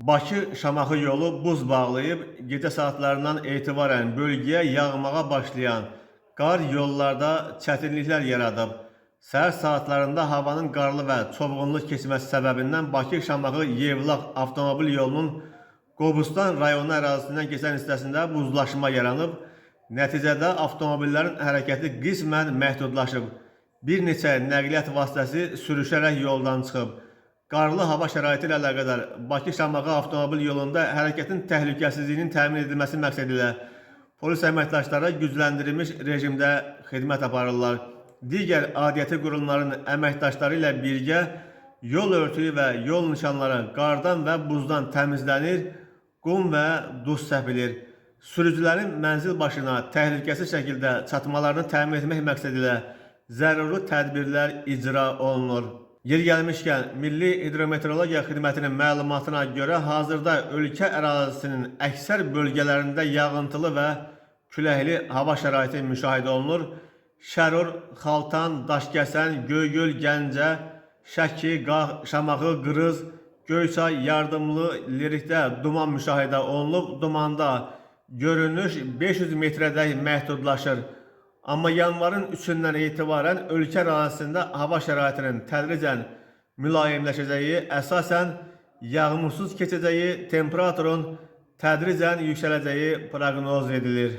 Bakı-Şamaxı yolu buz bağlayıb, gecə saatlarından etibarən bölgəyə yağmağa başlayan qar yollarda çətinliklər yaradıb. Səhər saatlarında havanın qarlı və çovğunlu keçməsi səbəbindən Bakı-Şamaxı Yevlax avtomobil yolunun Qobustan rayonu ərazisindən keçən hissəsində buzlaşma yaranıb. Nəticədə avtomobillərin hərəkəti qismən məhdudlaşıb. Bir neçə nəqliyyat vasitəsi sürüşərək yoldan çıxıb. Qarlı hava şəraiti ilə əlaqədar Bakı-Şamaxı avtomobil yolunda hərəkətin təhlükəsizliyinin təmin edilməsi məqsədilə polis əməkdaşları gücləndirilmiş rejimdə xidmət aparırlar. Digər aidiyyəti qurumların əməkdaşları ilə birgə yol örtüyü və yol nişanları qardan və buzdan təmizlənir, qum və duz səpilir. Sürücülərin mənzil başına təhlükəsiz şəkildə çatmalarını təmin etmək məqsədilə zəruri tədbirlər icra olunur. Yer gəlmişkən, Milli Hidrometeorologiya Xidmətinin məlumatına görə hazırda ölkə ərazisinin əksər bölgələrində yağıntılı və küləkli hava şəraiti müşahidə olunur. Şərur, Xaltan, Daşkəsən, Göygöl, Gəncə, Şəki, Şamaxı, Qırız, Göyçay, Yardımlı, Lerikdə duman müşahidə olunub. Dumanda görünüş 500 metrədək məhdudlaşır. Amma yanvarın 3-dən etibarən ölkə ərazisində hava şəraitinin tədricən mülayimləşəcəyi, əsasən yağmursuz keçəcəyi, temperaturun tədricən yüksələcəyi proqnoz edilir.